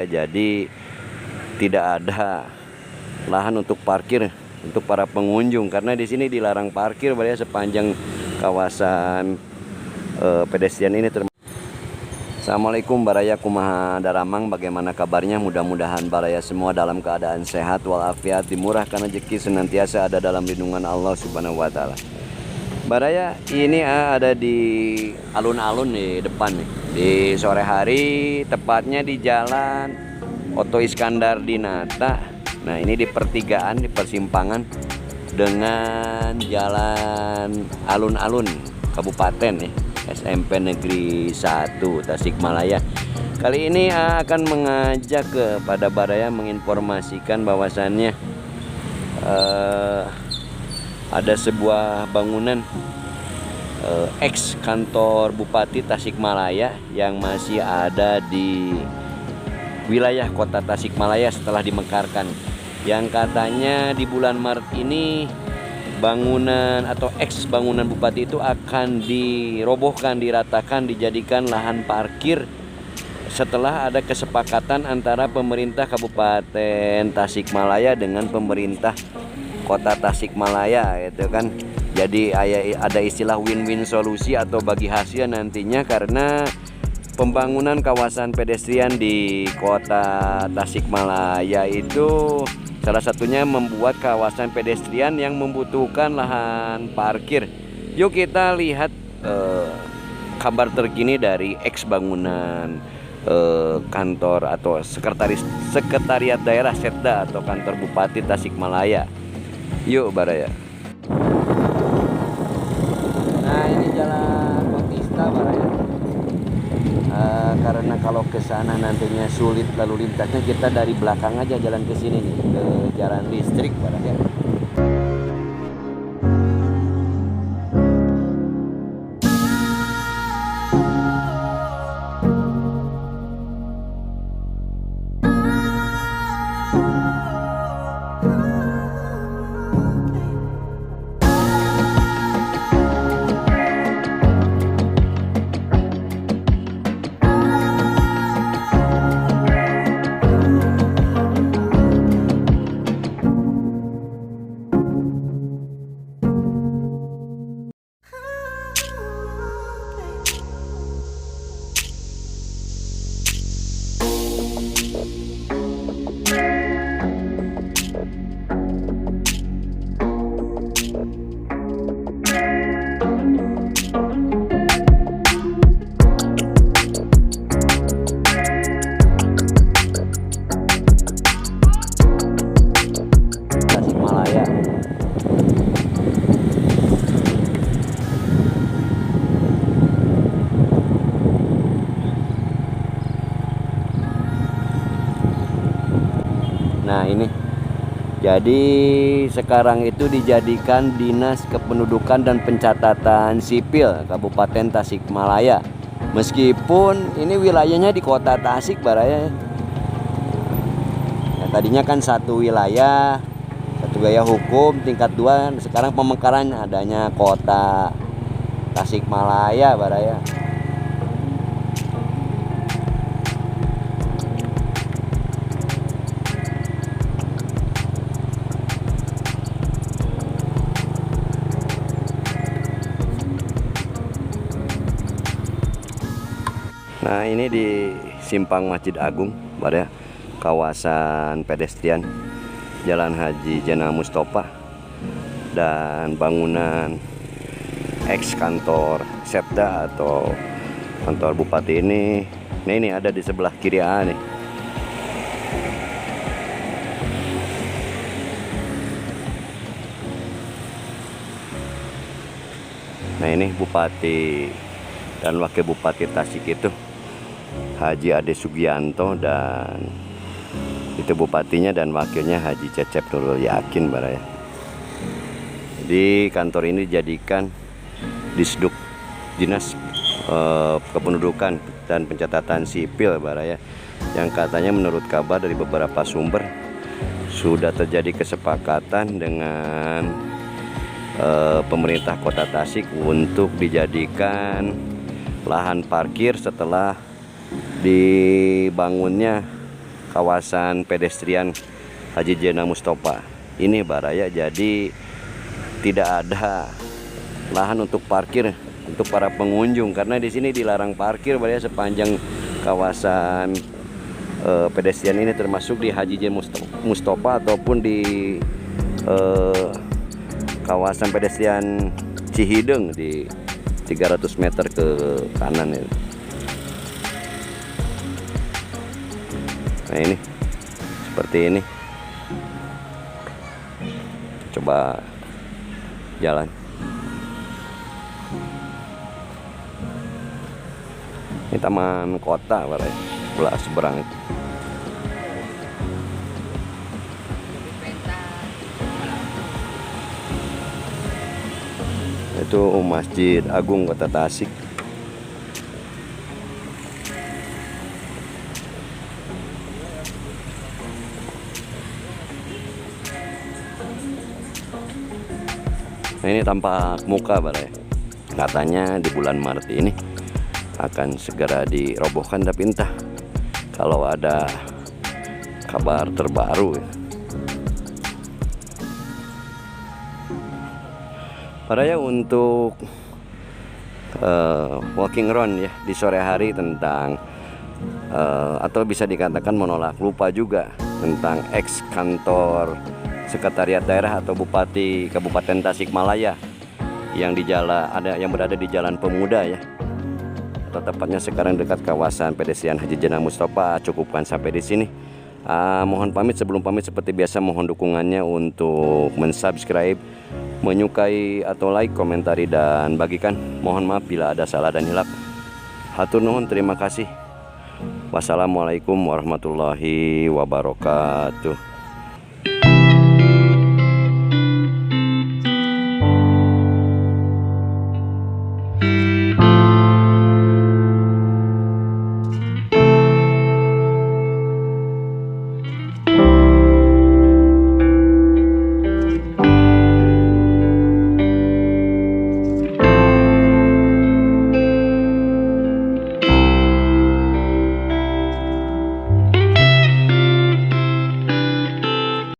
Jadi tidak ada lahan untuk parkir untuk para pengunjung karena di sini dilarang parkir Baraya sepanjang kawasan pedestrian ini. Assalamualaikum Baraya, kumaha daramang, bagaimana kabarnya? Mudah-mudahan Baraya semua dalam keadaan sehat walafiat, dimurahkan rezeki, senantiasa ada dalam lindungan Allah Subhanahu wa taala. Baraya ini ada di alun-alun di depan nih. Di sore hari, tepatnya di Jalan Oto Iskandar Dinata. Nah, ini di pertigaan, di persimpangan dengan Jalan Alun-Alun Kabupaten nih, SMP Negeri 1 Tasikmalaya. Kali ini akan mengajak kepada Baraya menginformasikan bahwasannya ada sebuah bangunan ex kantor Bupati Tasikmalaya yang masih ada di wilayah kota Tasikmalaya setelah dimekarkan, yang katanya di bulan Maret ini bangunan atau ex bangunan bupati itu akan dirobohkan, diratakan, dijadikan lahan parkir setelah ada kesepakatan antara pemerintah Kabupaten Tasikmalaya dengan pemerintah Kota Tasikmalaya, gitu kan. Jadi ada istilah win-win solusi atau bagi hasil nantinya, karena pembangunan kawasan pedestrian di Kota Tasikmalaya itu salah satunya membuat kawasan pedestrian yang membutuhkan lahan parkir. Yuk kita lihat kabar terkini dari ex bangunan kantor atau sekretariat daerah Setda atau kantor Bupati Tasikmalaya. Yuk Baraya. Nah, ini jalan Bautista Baraya. Karena kalau ke sana nantinya sulit lalu lintasnya, kita dari belakang aja jalan ke sini nih, ke jalan listrik Baraya. Nah, ini jadi sekarang itu dijadikan Dinas Kependudukan dan Pencatatan Sipil Kabupaten Tasikmalaya. Meskipun ini wilayahnya di Kota Tasik Baraya. Nah, tadinya kan satu wilayah hukum tingkat 2, sekarang pemekaran adanya Kota Tasikmalaya Baraya. Nah, ini di Simpang Masjid Agung Baraya, kawasan pedestrian Jalan Haji Jana Mustofa, dan bangunan ex kantor Setda atau kantor Bupati ini. Nah, ini ada di sebelah kiri nih. Nah, ini Bupati dan Wakil Bupati Tasik itu Haji Ade Sugianto, dan itu bupatinya dan wakilnya Haji Cecep Nurul Yakin Baraya. Di kantor ini dijadikan Disduk Dinas Kependudukan dan Pencatatan Sipil Baraya, yang katanya menurut kabar dari beberapa sumber sudah terjadi kesepakatan dengan pemerintah Kota Tasik untuk dijadikan lahan parkir setelah dibangunnya kawasan pedestrian Haji Jena Mustofa ini Baraya. Jadi tidak ada lahan untuk parkir untuk para pengunjung karena di sini dilarang parkir Baraya sepanjang kawasan pedestrian ini, termasuk di Haji Jena Mustofa ataupun di kawasan pedestrian Cihideng di 300 meter ke kanan ini. Nah ini seperti ini, coba jalan. Ini taman kota Baraya, belah seberang itu. Itu Masjid Agung Kota Tasik. Nah ini tampak muka Baraya. Katanya di bulan Maret ini akan segera dirobohkan, tapi entah kalau ada kabar terbaru ya. Baraya untuk walking around ya di sore hari tentang atau bisa dikatakan menolak lupa juga tentang ex kantor sekretariat daerah atau Bupati Kabupaten Tasikmalaya yang berada di Jalan Pemuda ya, atau tepatnya sekarang dekat kawasan pedestrian Haji Jena Mustofa. Cukupkan sampai di sini. Mohon pamit. Sebelum pamit seperti biasa mohon dukungannya untuk mensubscribe, menyukai atau like, komentari dan bagikan. Mohon maaf bila ada salah dan hilap. Hatur nuhun, terima kasih. Wassalamualaikum warahmatullahi wabarakatuh.